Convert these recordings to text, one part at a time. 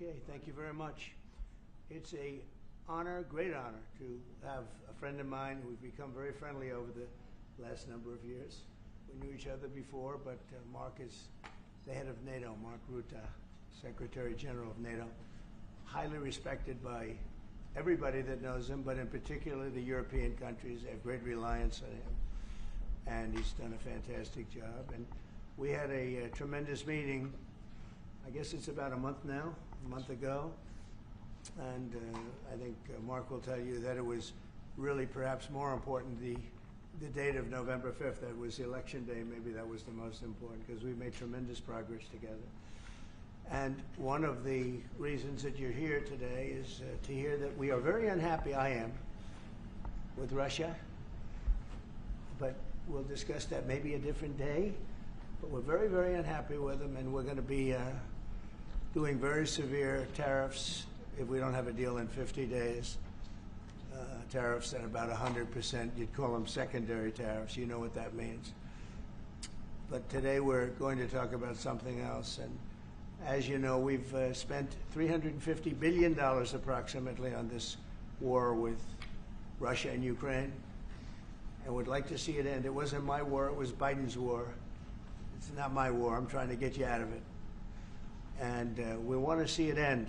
Okay, thank you very much. It's a honor, great honor, to have a friend of mine who we've become very friendly over the last number of years. We knew each other before, but Mark is the head of NATO, Mark Rutte, Secretary General of NATO, highly respected by everybody that knows him, but in particular the European countries. They have great reliance on him, and he's done a fantastic job. And we had a tremendous meeting, I guess it's about a month now, a month ago, and I think Mark will tell you that it was really perhaps more important the date of November 5th. That was the election day. Maybe that was the most important because we made tremendous progress together. And one of the reasons that you're here today is to hear that we are very unhappy, I am, with Russia, but we'll discuss that maybe a different day. But we're very, very unhappy with them, and we're going to be doing very severe tariffs if we don't have a deal in 50 days. Tariffs at about 100%. You'd call them secondary tariffs. You know what that means. But today we're going to talk about something else. And as you know, we've spent $350 billion approximately on this war with Russia and Ukraine, and would like to see it end. It wasn't my war. It was Biden's war. It's not my war. I'm trying to get you out of it. And we want to see it end.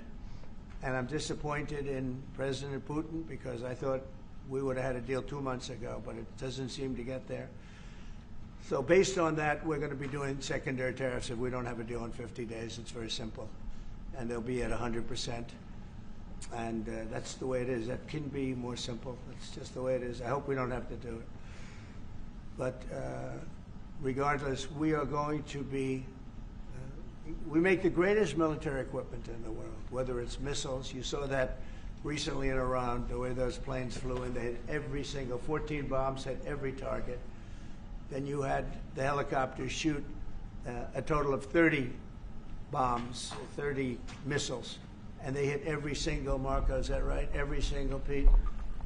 And I'm disappointed in President Putin because I thought we would have had a deal 2 months ago, but it doesn't seem to get there. So based on that, we're going to be doing secondary tariffs if we don't have a deal in 50 days. It's very simple. And they'll be at 100%. And that's the way it is. That can be more simple. It's just the way it is. I hope we don't have to do it. But regardless, we are going to be we make the greatest military equipment in the world, whether it's missiles. You saw that recently in Iran, the way those planes flew in. They hit every single, 14 bombs hit every target. Then you had the helicopters shoot a total of 30 bombs, 30 missiles, and they hit every single, Marco, is that right? Every single, Pete?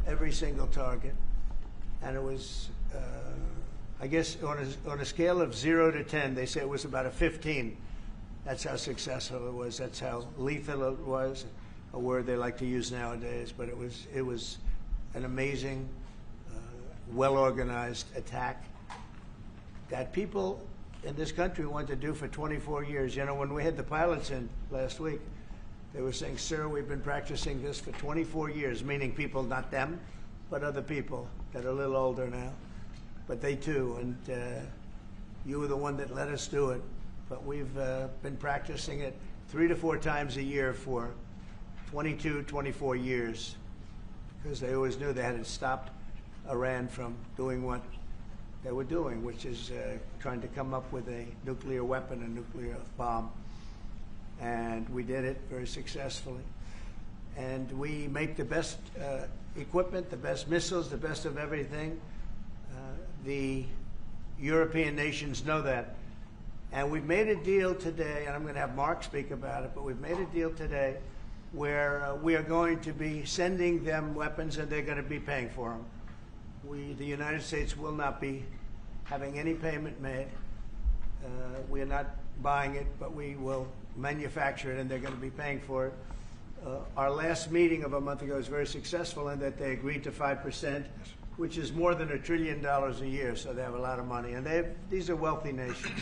Every single target. And it was, I guess, on a scale of 0 to 10, they say it was about a 15. That's how successful it was. That's how lethal it was, a word they like to use nowadays. But it was an amazing, well-organized attack that people in this country want to do for 24 years. You know, when we had the pilots in last week, they were saying, "Sir, we've been practicing this for 24 years," meaning people, not them, but other people that are a little older now. But they too, and you were the one that let us do it. But we've been practicing it 3 to 4 times a year for 22, 24 years, because they always knew they had to stop Iran from doing what they were doing, which is trying to come up with a nuclear weapon, a nuclear bomb. And we did it very successfully. And we make the best equipment, the best missiles, the best of everything. The European nations know that. And we've made a deal today, and I'm going to have Mark speak about it, but we've made a deal today where we are going to be sending them weapons, and they're going to be paying for them. The United States will not be having any payment made. We are not buying it, but we will manufacture it, and they're going to be paying for it. Our last meeting of a month ago was very successful in that they agreed to 5%, which is more than $1 trillion a year, so they have a lot of money. And these are wealthy nations.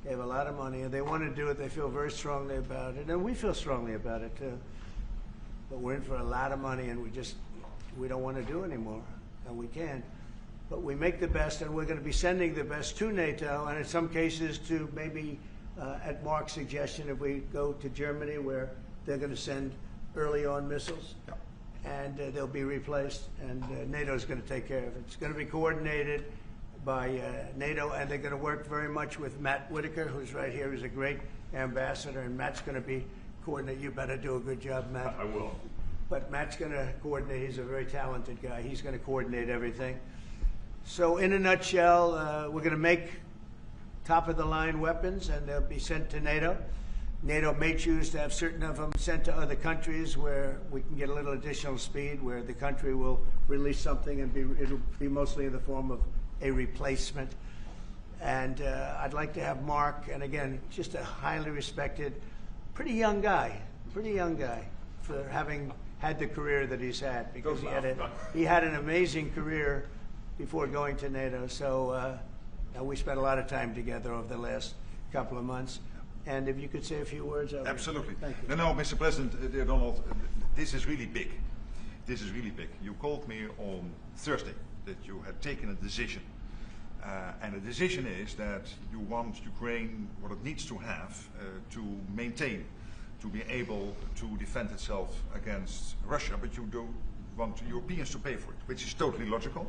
They have a lot of money, and they want to do it. They feel very strongly about it, and we feel strongly about it, too. But we're in for a lot of money, and we don't want to do anymore, and we can't. But we make the best, and we're going to be sending the best to NATO, and in some cases to maybe, at Mark's suggestion, if we go to Germany, where they're going to send early on missiles, and they'll be replaced, and NATO is going to take care of it. It's going to be coordinated by NATO, and they're going to work very much with Matt Whitaker, who's right here. He's a great ambassador, and Matt's going to be coordinating. You better do a good job, Matt. I will. But Matt's going to coordinate. He's a very talented guy. He's going to coordinate everything. So in a nutshell, we're going to make top-of-the-line weapons, and they'll be sent to NATO. NATO may choose to have certain of them sent to other countries where we can get a little additional speed, where the country will release something, and it'll be mostly in the form of a replacement. And I'd like to have Mark, and again, just a highly respected, pretty young guy, pretty young guy for having had the career that he's had, because Don't he had an amazing career before going to NATO. So we spent a lot of time together over the last couple of months. And if you could say a few words. Absolutely. Thank you. No, Mr. President, dear Donald, this is really big. This is really big. You called me on Thursday that you had taken a decision. And the decision is that you want Ukraine what it needs to have to maintain, to be able to defend itself against Russia, but you don't want Europeans to pay for it, which is totally logical.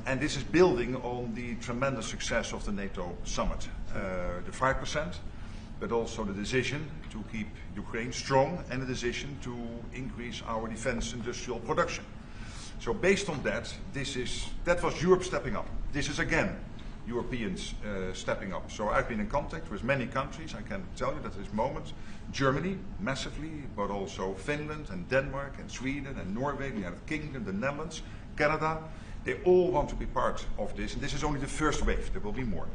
And this is building on the tremendous success of the NATO summit. The 5%, but also the decision to keep Ukraine strong and the decision to increase our defense industrial production. So based on that, that was Europe stepping up. This is again Europeans stepping up. So I've been in contact with many countries. I can tell you that at this moment, Germany massively, but also Finland and Denmark and Sweden and Norway, the United Kingdom, the Netherlands, Canada. They all want to be part of this, and this is only the first wave. There will be more.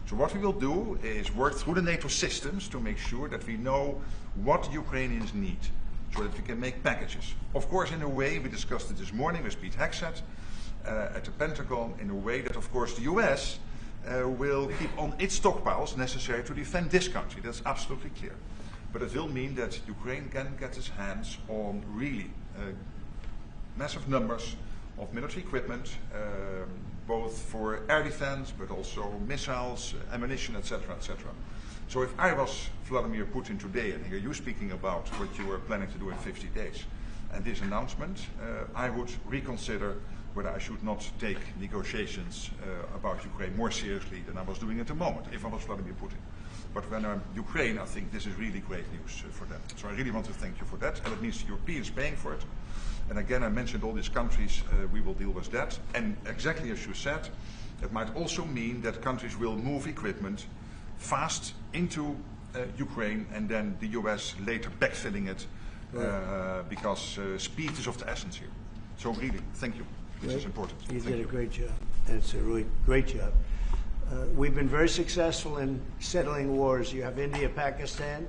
So what we will do is work through the NATO systems to make sure that we know what Ukrainians need, so that we can make packages. Of course, in a way, we discussed it this morning with Pete Hegseth at the Pentagon, in a way that, of course, the US will keep on its stockpiles necessary to defend this country. That's absolutely clear. But it will mean that Ukraine can get its hands on really massive numbers of military equipment, both for air defense, but also missiles, ammunition, etc., etc. So if I was Vladimir Putin today and hear you speaking about what you are planning to do in 50 days, and this announcement, I would reconsider whether I should not take negotiations about Ukraine more seriously than I was doing at the moment, if I was Vladimir Putin. But when I'm Ukraine, I think this is really great news for them. So I really want to thank you for that, and it means the Europeans paying for it. And again, I mentioned all these countries, we will deal with that. And exactly as you said, it might also mean that countries will move equipment fast into Ukraine, and then the US later backfilling it, because speed is of the essence here. So really, thank you. This is important. You did a great job. It's a really great job. We've been very successful in settling wars. You have India, Pakistan,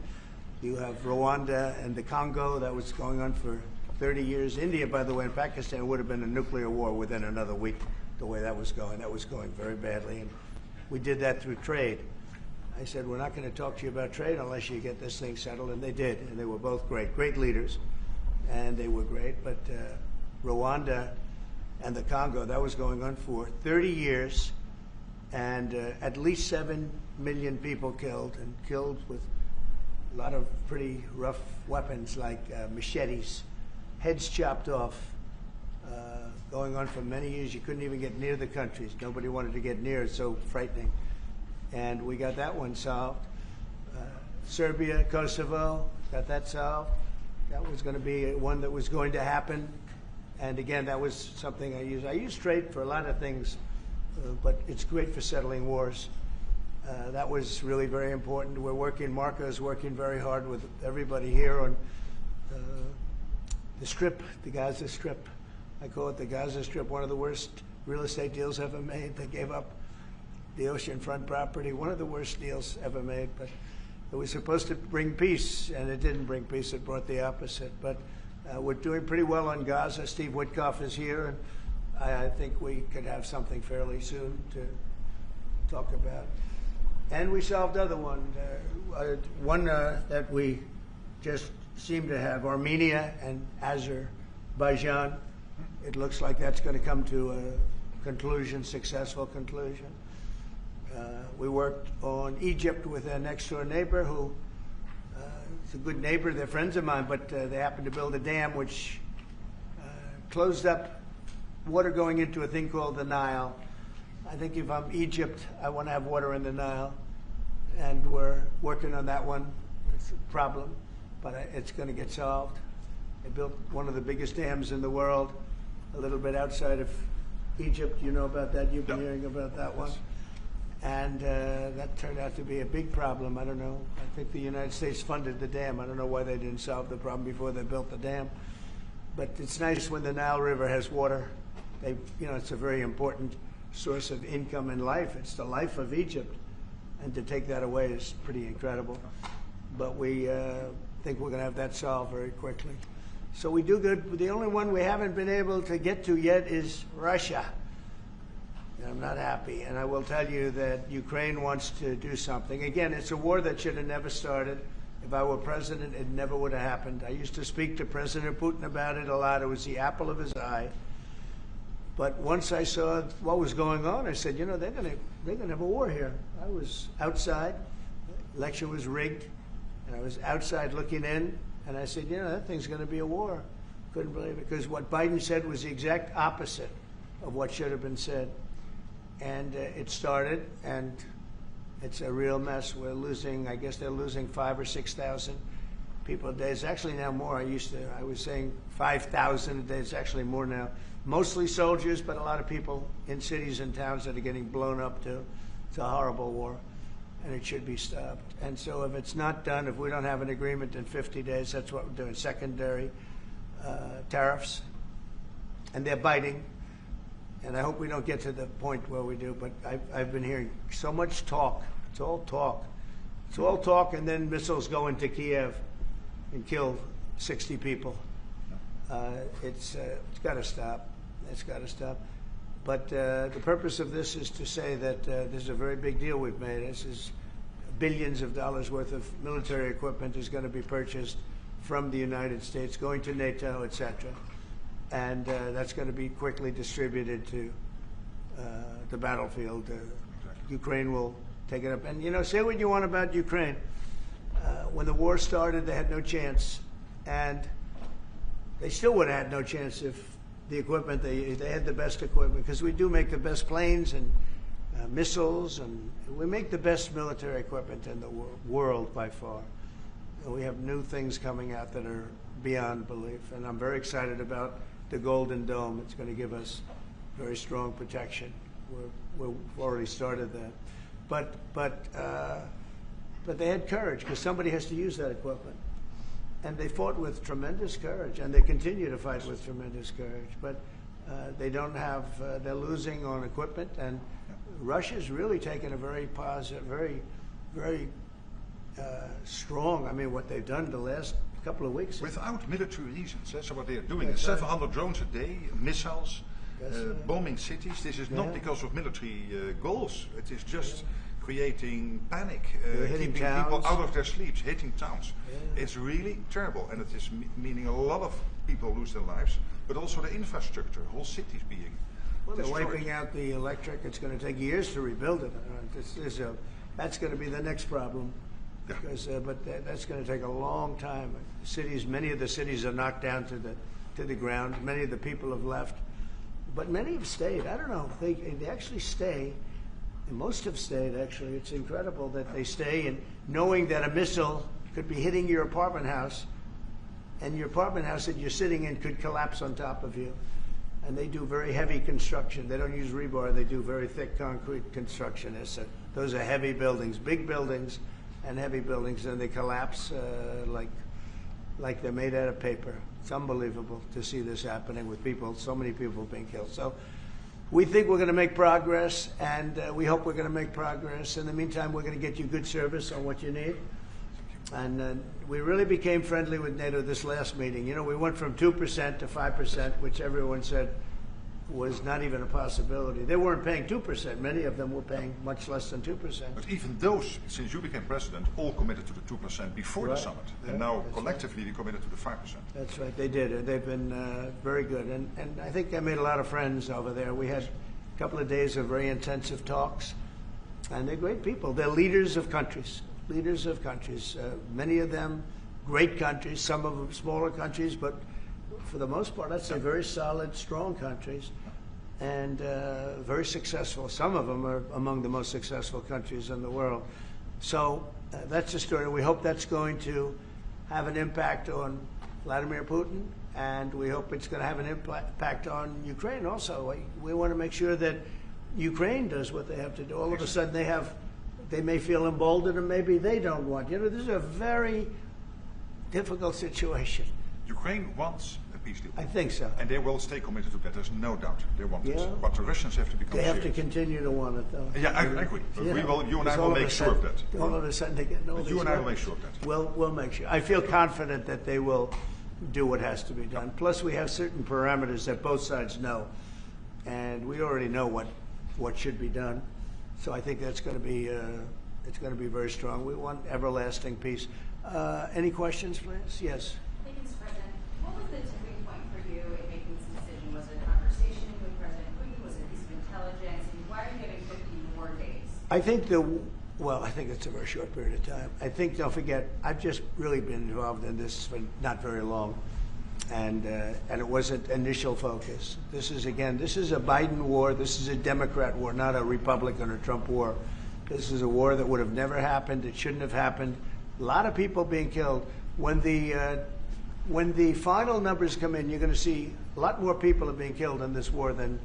you have Rwanda and the Congo. That was going on for 30 years. India, by the way, and Pakistan would have been a nuclear war within another week, the way that was going. That was going very badly. And we did that through trade. I said, we're not going to talk to you about trade unless you get this thing settled. And they did. And they were both great leaders. And they were great. But Rwanda and the Congo, that was going on for 30 years. And at least 7 million people killed, and killed with a lot of pretty rough weapons like machetes. Heads chopped off, going on for many years. You couldn't even get near the countries. Nobody wanted to get near. It's so frightening. And we got that one solved. Serbia, Kosovo, got that solved. That was going to be one that was going to happen. And again, that was something I used. I use trade for a lot of things, but it's great for settling wars. That was really very important. We're working, Marco's working very hard with everybody here on the Strip, the Gaza Strip. I call it the Gaza Strip, one of the worst real estate deals ever made. They gave up the oceanfront property, one of the worst deals ever made. But it was supposed to bring peace, and it didn't bring peace. It brought the opposite. But we're doing pretty well on Gaza. Steve Witkoff is here, and I think we could have something fairly soon to talk about. And we solved other one. One that we just seem to have, Armenia and Azerbaijan. It looks like that's going to come to a conclusion, successful conclusion. We worked on Egypt with a next-door neighbor who is a good neighbor. They're friends of mine, but they happened to build a dam which closed up water going into a thing called the Nile. I think if I'm Egypt, I want to have water in the Nile, and we're working on that one. It's a problem, but it's going to get solved. They built one of the biggest dams in the world, a little bit outside of Egypt. You know about that. You've been hearing about that one. And that turned out to be a big problem. I don't know. I think the United States funded the dam. I don't know why they didn't solve the problem before they built the dam. But it's nice when the Nile River has water. It's a very important source of income and life. It's the life of Egypt. And to take that away is pretty incredible. But we think we're going to have that solved very quickly. So we do good. The only one we haven't been able to get to yet is Russia. And I'm not happy. And I will tell you that Ukraine wants to do something. Again, it's a war that should have never started. If I were president, it never would have happened. I used to speak to President Putin about it a lot. It was the apple of his eye. But once I saw what was going on, I said, you know, they're gonna have a war here. I was outside. The election was rigged. And I was outside looking in. And I said, you know, that thing's going to be a war. Couldn't believe it. Because what Biden said was the exact opposite of what should have been said. And it started, and it's a real mess. We're losing, I guess they're losing 5,000 or 6,000 people a day. It's actually now more. I was saying 5,000 a day. It's actually more now. Mostly soldiers, but a lot of people in cities and towns that are getting blown up too. It's a horrible war, and it should be stopped. And so if it's not done, if we don't have an agreement in 50 days, that's what we're doing. Secondary tariffs, and they're biting. And I hope we don't get to the point where we do, but I've been hearing so much talk. It's all talk. It's all talk, and then missiles go into Kiev and kill 60 people. It's got to stop. It's got to stop. But the purpose of this is to say that this is a very big deal we've made. This is billions of dollars worth of military equipment is going to be purchased from the United States, going to NATO, et cetera. And that's going to be quickly distributed to the battlefield. Ukraine will take it up. And, you know, say what you want about Ukraine. When the war started, they had no chance. And they still would have had no chance if the equipment, they had the best equipment. Because we do make the best planes and missiles, and we make the best military equipment in the world by far. And we have new things coming out that are beyond belief. And I'm very excited about the Golden Dome. It's going to give us very strong protection. We've already started that. But they had courage, because somebody has to use that equipment. And they fought with tremendous courage, and they continue to fight with tremendous courage. But they don't have, they're losing on equipment, and Russia's really taken a very positive, very strong, I mean, what they've done the last couple of weeks. Without military reasons. So what they are doing is 700 drones a day, missiles, bombing cities. This is not because of military goals. It is just creating panic, keeping people out of their sleeps, hitting towns. Yeah. It's really terrible, and it is meaning a lot of people lose their lives, but also the infrastructure, whole cities being destroyed. They're wiping out the electric. It's going to take years to rebuild it. That's going to be the next problem. Because, but that's going to take a long time. Cities, many of the cities are knocked down to the ground. Many of the people have left, but many have stayed. I don't know. They actually stay. And most have stayed. Actually, it's incredible that they stay, and knowing that a missile could be hitting your apartment house, and your apartment house that you're sitting in could collapse on top of you. And they do very heavy construction. They don't use rebar. They do very thick concrete construction. Those are heavy buildings, big buildings. And heavy buildings, and they collapse like they're made out of paper. It's unbelievable to see this happening with people, so many people being killed. So we think we're going to make progress, and we hope we're going to make progress. In the meantime, we're going to get you good service on what you need. And we really became friendly with NATO this last meeting. You know, we went from 2% to 5%, which everyone said was not even a possibility. They weren't paying 2%. Many of them were paying much less than 2%. But even those, since you became president, all committed to the 2% before the summit. And now collectively we committed to the 5%. That's right. They did. They've been very good. And I think I made a lot of friends over there. We had a couple of days of very intensive talks. And they're great people. They're leaders of countries. Leaders of countries. Many of them great countries. Some of them smaller countries. But for the most part, I'd say very solid, strong countries. And very successful. Some of them are among the most successful countries in the world. So that's the story. We hope that's going to have an impact on Vladimir Putin, and we hope it's going to have an impact on Ukraine also. We want to make sure that Ukraine does what they have to do. All of a sudden they may feel emboldened, and maybe they don't want. You know, this is a very difficult situation. Ukraine wants a peace deal. I think so. And they will stay committed to that, there's no doubt. They want this. Yeah. But the Russians have to become They have serious. to continue to want it, though. Yeah, I agree. But You know, you and I because will all of make a sure of sudden- that. All of a sudden they get all But these you and I will weapons. make sure of that. We'll make sure. I feel confident that they will do what has to be done. Plus, we have certain parameters that both sides know, and we already know what should be done. So I think that's going to be it's going to be very strong. We want everlasting peace. Any questions, please? Yes. Thank you, Mr. President. What was the tipping point for you in making this decision? Was it a conversation with President Putin? Was it a piece of intelligence? And why are you giving 50 more days? I think I think it's a very short period of time. I think, don't forget, I've just really been involved in this for not very long, and it wasn't initial focus. This is a Biden war. This is a Democrat war, not a Republican or Trump war. This is a war that would have never happened. It shouldn't have happened. A lot of people being killed. When the final numbers come in, you're going to see a lot more people are being killed in this war than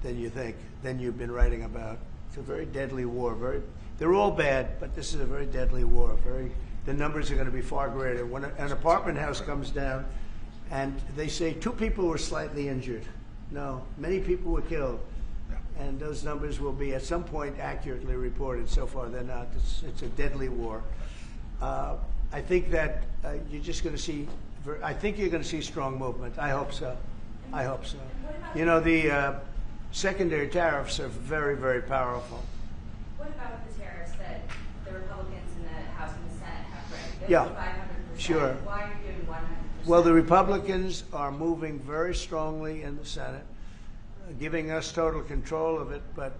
you think, than you've been writing about. It's a very deadly war. They're all bad, but this is a very deadly war. The numbers are going to be far greater. When an apartment house comes down, and they say 2 people were slightly injured. No, many people were killed. And those numbers will be at some point accurately reported. So far, they're not. It's a deadly war. I think that you're just going to see. I think you're going to see strong movement. I hope so. I hope so. You know, the secondary tariffs are very, very powerful. What about the tariffs that the Republicans in the House and the Senate have read? Yeah, 500%. sure. Why are you doing 100%? Well, the Republicans are moving very strongly in the Senate, giving us total control of it. But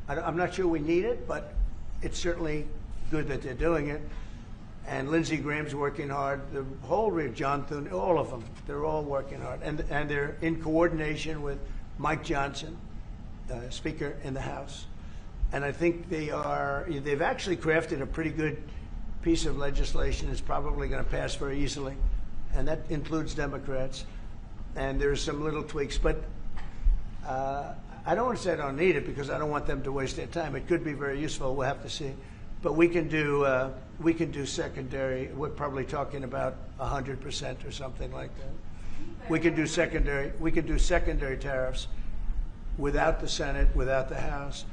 I'm not sure we need it, but it's certainly good that they're doing it. And Lindsey Graham's working hard. The whole John Thune, all of them, they're all working hard, and they're in coordination with Mike Johnson, Speaker in the House. And I think they've actually crafted a pretty good piece of legislation. It's probably going to pass very easily, and that includes Democrats. And there's some little tweaks, but I don't want to say I don't need it because I don't want them to waste their time. It could be very useful. We'll have to see. But we can do secondary. We're probably talking about 100% or something like that. We can do secondary tariffs without the Senate, without the House.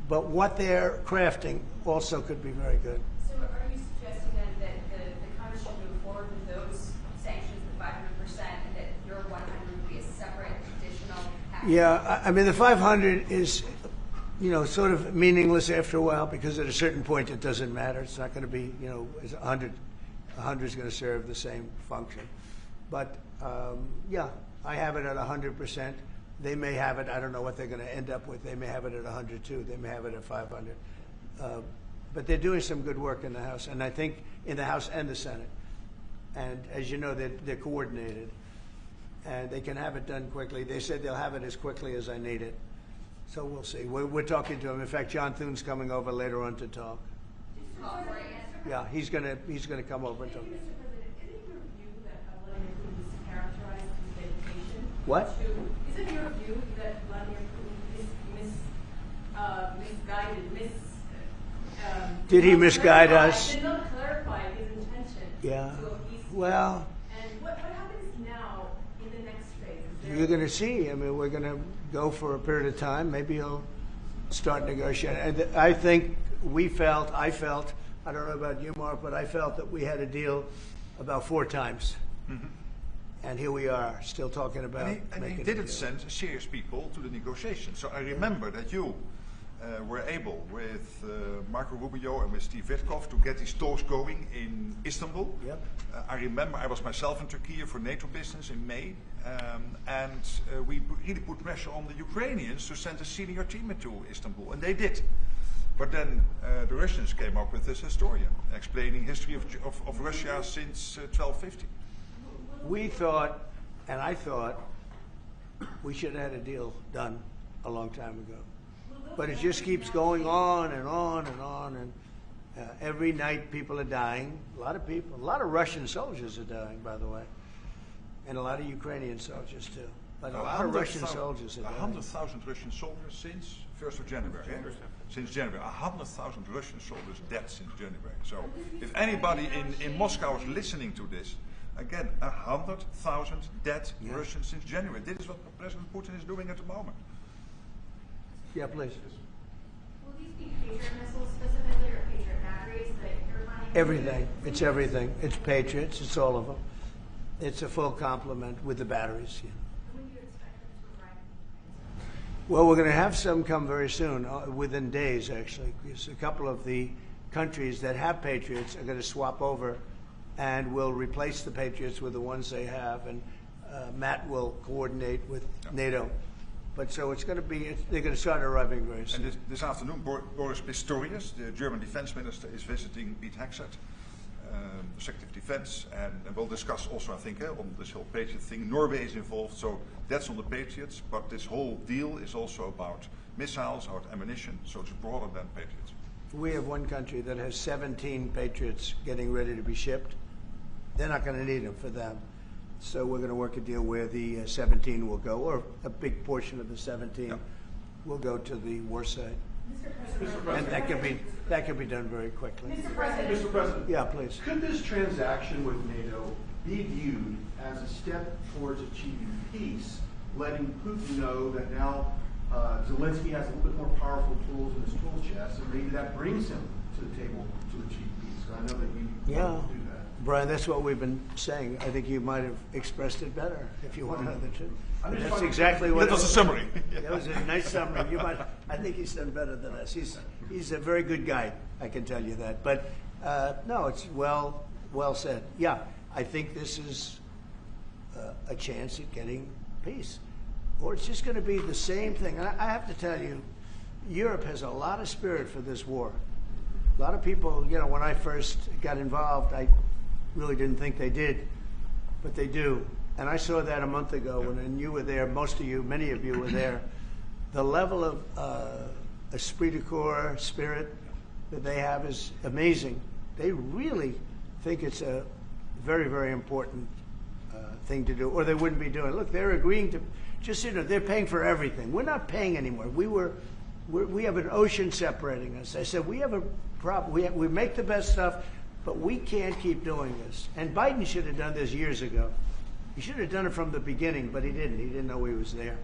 But what they're crafting also could be very good. So are you suggesting then that the Congress should move forward with those sanctions, the 500%, and that your 100 would be a separate additional package? Yeah, I mean the 500 is, sort of meaningless after a while because at a certain point it doesn't matter. It's not going to be, it's 100. 100 is going to serve the same function. But yeah, I have it at 100%. They may have it. I don't know what they're going to end up with. They may have it at 100 too. They may have it at 500. But they're doing some good work in the House, and I think in the House and the Senate. And as you know, they're coordinated, and they can have it done quickly. They said they'll have it as quickly as I need it. So we'll see. We're talking to them. In fact, John Thune's coming over later on to talk. Yeah, he's gonna come over and talk. Mr. President, isn't your view that Vladimir Putin mischaracterized his dedication? What? Isn't your view that Vladimir Putin misguided, Did he misguide us? Did not clarify his intention Yeah. to a peace deal? Well, And what happens now in the next phase? you're going to see. I mean, we're going to go for a period of time. Maybe he'll start negotiating. And I think I felt, I don't know about you, Mark, but I felt that we had a deal about 4 times. Mm-hmm. And here we are, still talking about And he didn't send serious people to the negotiations. So I remember that you were able, with Marco Rubio and with Steve Witkoff, to get these talks going in Istanbul. Yep. I remember I was myself in Turkey for NATO business in May, and we really put pressure on the Ukrainians to send a senior team into Istanbul, and they did. But then the Russians came up with this historian explaining history of Russia since 1250. We thought, and I thought, we should have had a deal done a long time ago. But it just keeps going on and on and on, and every night people are dying. A lot of people, a lot of Russian soldiers are dying, by the way, and a lot of Ukrainian soldiers too. But a lot of Russian soldiers are dying. 100,000 Russian soldiers since 1st of January. Since January, 100,000 Russian soldiers dead since January. So if anybody in Moscow is listening to this, Again, 100,000 dead Russians since January. This is what President Putin is doing at the moment. Yeah, please. Will these be Patriot missiles specifically or Patriot batteries that you're planning? Everything. It's everything. It's Patriots. It's all of them. It's a full complement with the batteries. Yeah. When do you expect them to arrive? Well, we're going to have some come very soon, within days, actually. Because a couple of the countries that have Patriots are going to swap over and will replace the Patriots with the ones they have. And Matt will coordinate with NATO. But so it's going to be, they're going to start arriving very soon. And this afternoon, Boris Pistorius, the German defense minister, is visiting Pete Hegseth, the Secretary of Defense, and we'll discuss also, I think, on this whole Patriot thing. Norway is involved, so that's on the Patriots, but this whole deal is also about missiles, about ammunition, so it's broader than Patriots. We have one country that has 17 Patriots getting ready to be shipped. They're not going to need them for them. So we're going to work a deal where the 17 will go, or a big portion of the 17 will go to the war side. Mr. And that can be done very quickly. Mr. President. Mr. President, Yeah, please. could this transaction with NATO be viewed as a step towards achieving peace, letting Putin know that now Zelensky has a little bit more powerful tools in his tool chest, and maybe that brings him to the table to achieve peace? I know that you want to do that. Brian, that's what we've been saying. I think you might have expressed it better if you want to know the truth. That's exactly what That was a summary. That was a nice summary. I think he's done better than us. He's a very good guy, I can tell you that. But no, it's well said. Yeah, I think this is a chance at getting peace. Or it's just going to be the same thing. And I have to tell you, Europe has a lot of spirit for this war. A lot of people, when I first got involved, I really didn't think they did, but they do. And I saw that a month ago when you were there, many of you were there. The level of esprit de corps, spirit that they have is amazing. They really think it's a very, very important thing to do, or they wouldn't be doing it. Look, they're agreeing to, they're paying for everything. We're not paying anymore. We have an ocean separating us. I said, we have a problem. We make the best stuff, but we can't keep doing this. And Biden should have done this years ago. He should have done it from the beginning, but he didn't. He didn't know he was there.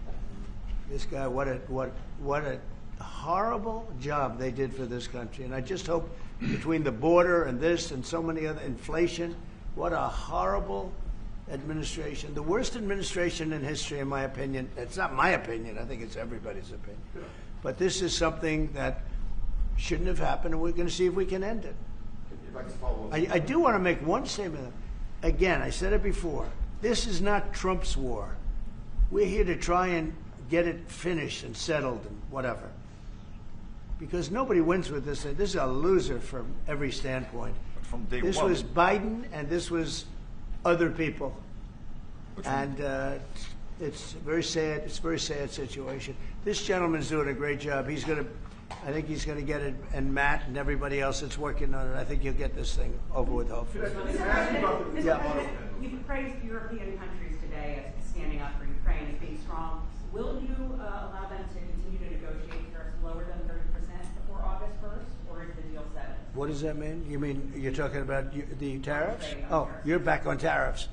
This guy, what a horrible job they did for this country. And I just hope between the border and this and so many other, inflation, what a horrible administration. The worst administration in history, in my opinion. It's not my opinion. I think it's everybody's opinion. But this is something that shouldn't have happened, and we're going to see if we can end it. If I could follow up. I do want to make one statement. Again, I said it before. This is not Trump's war. We're here to try and get it finished and settled and whatever. Because nobody wins with this. This is a loser from every standpoint. But from day This one, was Biden, and this was other people. And it's very sad. It's a very sad situation. This gentleman's doing a great job. I think he's going to get it, and Matt and everybody else that's working on it. I think you'll get this thing over with, hopefully. Could I ask you about the Yeah. You've praised European countries today as standing up for Ukraine as being strong. Will you allow them to continue to negotiate tariffs lower than 30% before August 1st, or is the deal set? What does that mean? You mean you're talking about the tariffs? saying on Oh, tariffs. you're back on tariffs.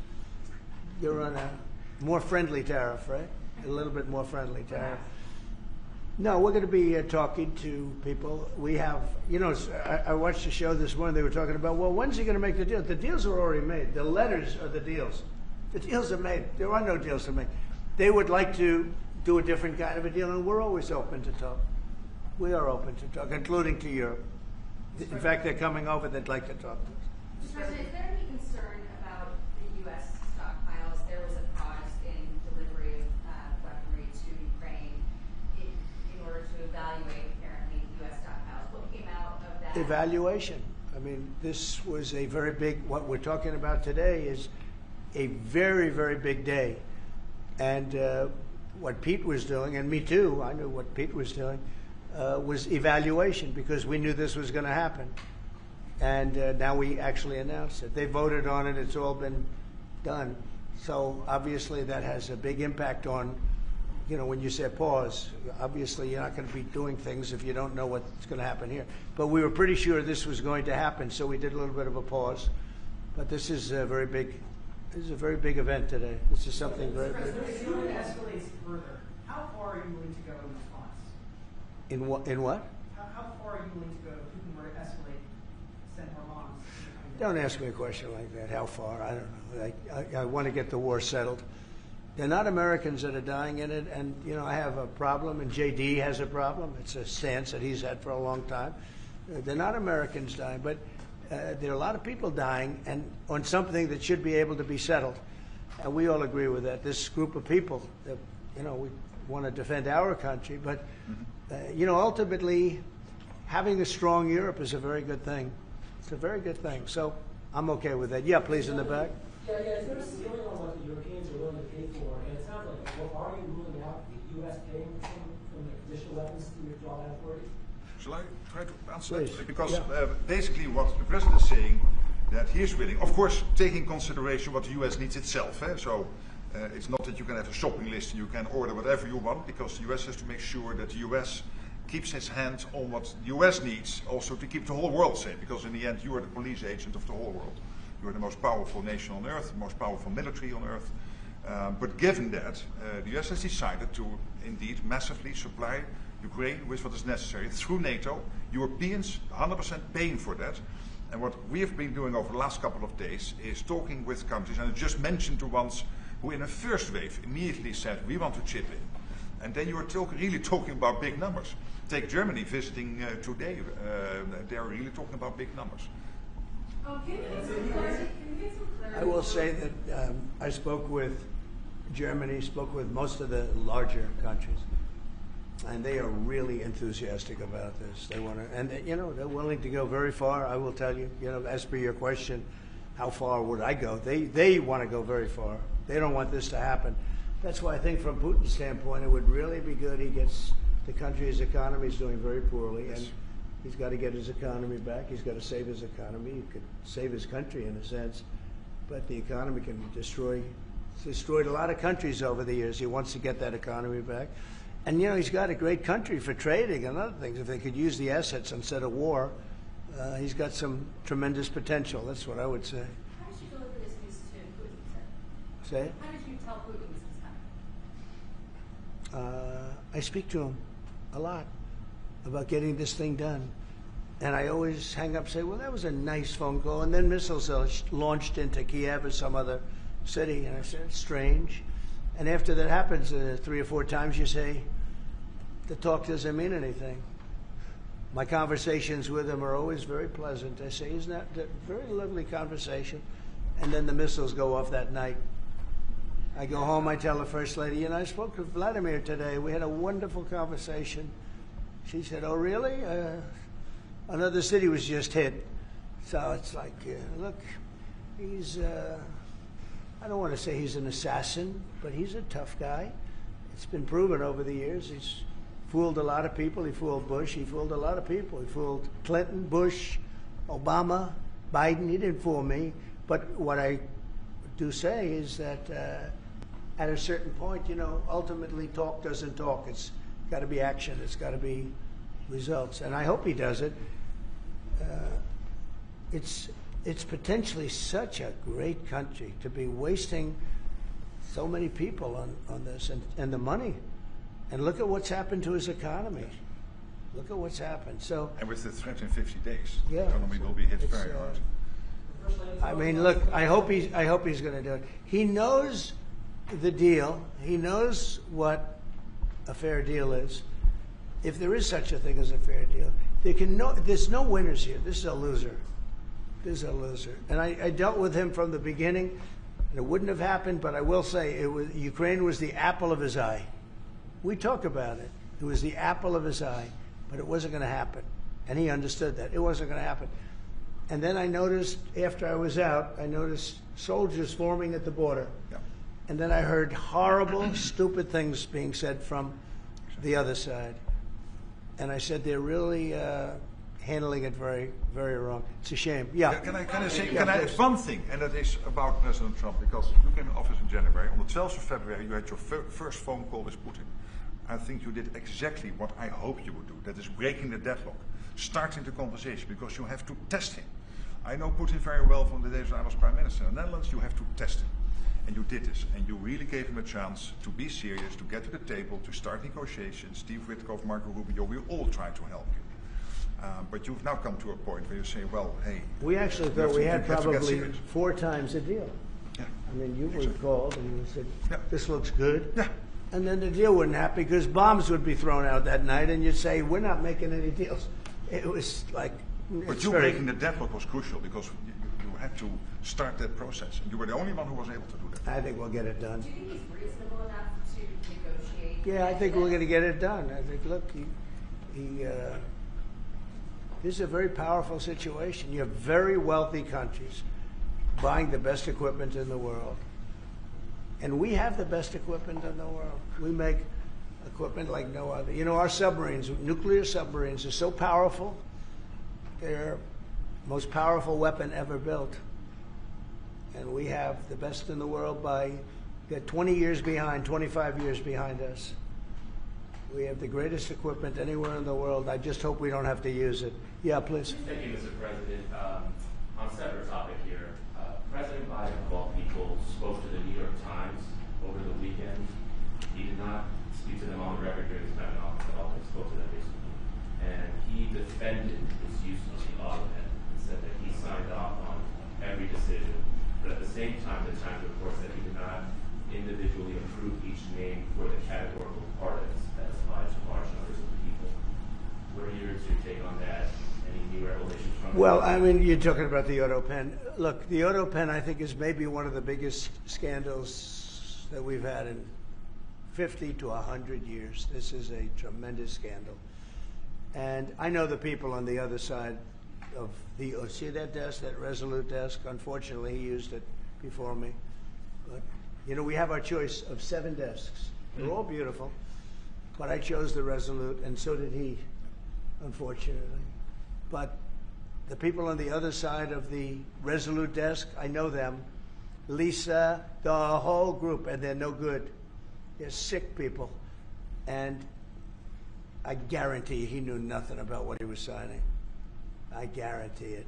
You're on a more friendly tariff, right? A little bit more friendly tariff. No, we're going to be talking to people. We have, I watched a show this morning. They were talking about, well, when's he going to make the deal? The deals are already made. The letters are the deals. The deals are made. There are no deals to make. They would like to do a different kind of a deal, and we're always open to talk. We are open to talk, including to Europe. In fact, they're coming over. They'd like to talk to us. Mr. President, is there any concern about the U.S. stockpiles? There was a pause in delivery of weaponry to Ukraine in order to evaluate, apparently, U.S. stockpiles. What came out of that? Evaluation. I mean, this was a very big, what we're talking about today is a very, very big day. And what Pete was doing, and me too, I knew what Pete was doing, was evaluation, because we knew this was going to happen. And now we actually announced it. They voted on it. It's all been done. So obviously that has a big impact on, when you say pause, obviously you're not going to be doing things if you don't know what's going to happen here. But we were pretty sure this was going to happen, so we did a little bit of a pause. But this is a very big This is a very big event today. This is something very big. If Putin escalates further, how far are you willing to go in response? In what? In what? How far are you willing to go if Putin were to escalate, send more bombs? Don't ask me a question like that. How far? I don't know. I want to get the war settled. They're not Americans that are dying in it, and I have a problem, and JD has a problem. It's a stance that he's had for a long time. They're not Americans dying, but there are a lot of people dying, and on something that should be able to be settled, and we all agree with that. This group of people, we want to defend our country, but ultimately, having a strong Europe is a very good thing. It's a very good thing. So I'm okay with that. Yeah, please, in the back. Yeah, is there a ceiling on what the Europeans are willing to pay for? And it sounds like, are you ruling out the U.S. paying from the conditional weapons to withdraw that authority? Shall I try to answer Please. that? Because Yeah. basically what the president is saying, that he is willing, of course, taking consideration what the U.S. needs itself. So it's not that you can have a shopping list and you can order whatever you want, because the U.S. has to make sure that the U.S. keeps its hand on what the U.S. needs, also to keep the whole world safe, because in the end you are the police agent of the whole world. You are the most powerful nation on earth, the most powerful military on earth. But given that, the U.S. has decided to indeed massively supply Ukraine with what is necessary through NATO. Europeans 100% paying for that. And what we have been doing over the last couple of days is talking with countries, and I just mentioned the ones who in the first wave immediately said, we want to chip in. And then you are really talking about big numbers. Take Germany visiting today. They're really talking about big numbers. Can you get some clarity? I will say that I spoke with Germany, spoke with most of the larger countries, and they are really enthusiastic about this. They want to, and they're willing to go very far. I will tell you, as per your question, how far would I go? They want to go very far. They don't want this to happen. That's why I think from Putin's standpoint, it would really be good. He gets the country, his economy is doing very poorly, and he's got to get his economy back. He's got to save his economy. He could save his country in a sense, but the economy can be destroyed. He's destroyed a lot of countries over the years. He wants to get that economy back. And, he's got a great country for trading and other things. If they could use the assets instead of war, he's got some tremendous potential. That's what I would say. How did you deliver this news to Putin, sir? Say? How did you tell Putin this was coming? I speak to him a lot about getting this thing done. And I always hang up and say, well, that was a nice phone call. And then missiles are launched into Kiev or some other city. And I said, it's strange. And after that happens 3 or 4 times, you say, the talk doesn't mean anything. My conversations with him are always very pleasant. I say, isn't that a very lovely conversation? And then the missiles go off that night. I go home, I tell the First Lady, I spoke to Vladimir today. We had a wonderful conversation. She said, oh, really? Another city was just hit. So it's like, look, he's, I don't want to say he's an assassin, but he's a tough guy. It's been proven over the years. He's fooled a lot of people. He fooled Bush. He fooled a lot of people. He fooled Clinton, Bush, Obama, Biden. He didn't fool me. But what I do say is that at a certain point, ultimately talk doesn't talk. It's got to be action. It's got to be results. And I hope he does it. It's potentially such a great country to be wasting so many people on this and the money. And look at what's happened to his economy. Look at what's happened. So, And with the threat in 50 days, Yeah, the economy will be hit it's, very hard. I mean, look, I hope he's going to do it. He knows the deal. He knows what a fair deal is. If there is such a thing as a fair deal, there's no winners here. This is a loser. This is a loser. And I dealt with him from the beginning. It wouldn't have happened, but I will say Ukraine was the apple of his eye. We talk about it. It was the apple of his eye, but it wasn't going to happen. And he understood that. It wasn't going to happen. And then I noticed, after I was out, I noticed soldiers forming at the border. Yeah. And then I heard horrible, stupid things being said from the other side. And I said, they're really handling it very, very wrong. It's a shame. Yeah. Can I say Yeah, please. one thing, and that is about President Trump, because you came in office in January. On the 12th of February, you had your first phone call with Putin. I think you did exactly what I hoped you would do. That is breaking the deadlock, starting the conversation, because you have to test him. I know Putin very well from the days when I was Prime Minister in the Netherlands. You have to test him. And you did this, and you really gave him a chance to be serious, to get to the table, to start negotiations. Steve Witkoff, Marco Rubio, we all tried to help you. But you've now come to a point where you say, well, hey. We actually thought we had have to get probably serious. 4 times a deal. Yeah. I mean, you were Exactly. called and you said, Yeah. this looks good. Yeah. And then the deal wouldn't happen because bombs would be thrown out that night and you'd say, we're not making any deals. It was like, But it's you very- breaking the deadlock was crucial because you had to start that process. And you were the only one who was able to do that. I think we'll get it done. Do you think he's reasonable enough to negotiate? Yeah, I think we're going to get it done. I think, look, this is a very powerful situation. You have very wealthy countries buying the best equipment in the world. And we have the best equipment in the world. We make equipment like no other. You know, our submarines, nuclear submarines, are so powerful. They're the most powerful weapon ever built. And we have the best in the world by, they're 20 years behind, 25 years behind us. We have the greatest equipment anywhere in the world. I just hope we don't have to use it. Yeah, please. Thank you, Mr. President. On a separate topic here, President Biden, of all people, spoke to the New York Times over the weekend. He did not speak to them on the record during his time in office at all. He spoke to them recently. And he defended his use of the Autopen and said that he signed off on every decision. But at the same time, the Times reports that he did not individually approve each name for the categorical pardons that applied to large numbers of people. What are your take on that? Any new revelations from Well, I mean, you're talking about the Autopen. Look, the Autopen, I think, is maybe one of the biggest scandals that we've had in 50 to 100 years. This is a tremendous scandal. And I know the people on the other side of the, see that desk, that Resolute desk? Unfortunately, he used it before me. But, you know, we have our choice of 7 desks. They're all beautiful. But I chose the Resolute, and so did he, unfortunately. But the people on the other side of the Resolute desk, I know them. Lisa, the whole group, and they're no good. They're sick people. And I guarantee he knew nothing about what he was signing. I guarantee it.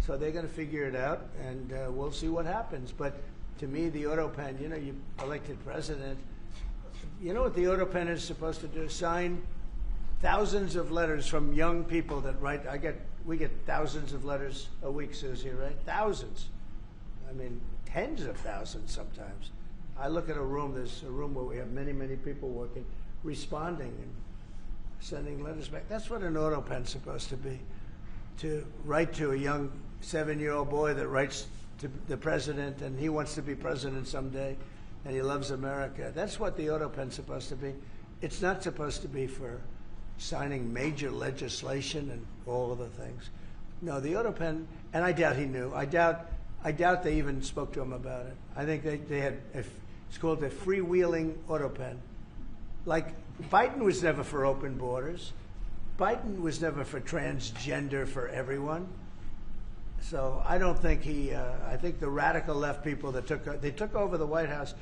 So they're going to figure it out, and we'll see what happens. But to me, the Autopen, you know, you elected president. You know what the Autopen is supposed to do? Sign thousands of letters from young people that write. We get thousands of letters a week, Susie, right? Thousands. I mean, tens of thousands sometimes. I look at a room, there's a room where we have many, many people working, responding and sending letters back. That's what an Autopen's supposed to be. To write to a young 7-year-old boy that writes to the president and he wants to be president someday and he loves America. That's what the Autopen's supposed to be. It's not supposed to be for signing major legislation and all of the things. No, the Autopen, and I doubt he knew. I doubt they even spoke to him about it. I think they had, it's called a freewheeling Autopen. Like, Biden was never for open borders. Biden was never for transgender for everyone. So I don't think I think the radical left people that took over the White House,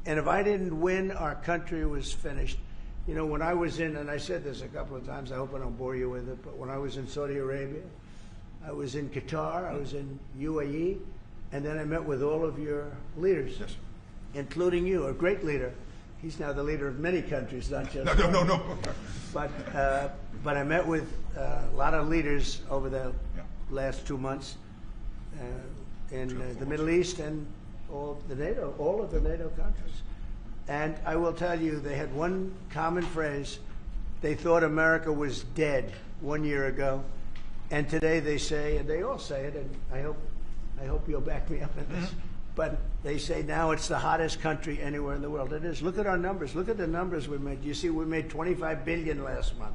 and if I didn't win, our country was finished. You know, when I was in, and I said this a couple of times, I hope I don't bore you with it, but when I was in Saudi Arabia, I was in Qatar, I was in UAE, and then I met with all of your leaders, Yes. including you, a great leader. He's now the leader of many countries, not just No. But I met with a lot of leaders over the last 2 months in the Middle East and all of the NATO countries. And I will tell you, they had one common phrase. They thought America was dead 1 year ago. And today they say, and they all say it, and I hope you'll back me up in this, but they say now it's the hottest country anywhere in the world. It is. Look at our numbers. Look at the numbers we made. You see, we made $25 billion last month.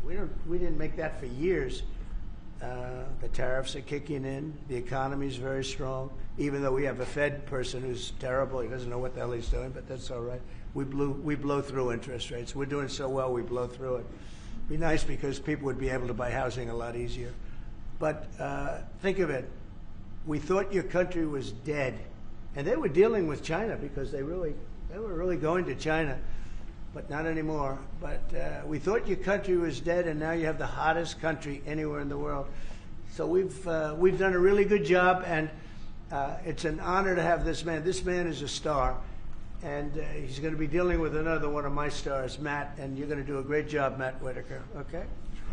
We didn't make that for years. The tariffs are kicking in. The economy is very strong, even though we have a Fed person who's terrible. He doesn't know what the hell he's doing, but that's all right. We blow through interest rates. We're doing so well, we blow through it. Be nice because people would be able to buy housing a lot easier. But think of it. We thought your country was dead. And they were dealing with China because they were really going to China, but not anymore. But we thought your country was dead, and now you have the hottest country anywhere in the world. So we've done a really good job, and It's an honor to have this man. This man is a star, and he's going to be dealing with another one of my stars, Matt, and you're going to do a great job, Matt Whitaker, okay?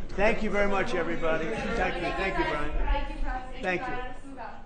Thank you very much, everybody. Thank you, Brian. Thank you, Russ. Thank you. Let's move out.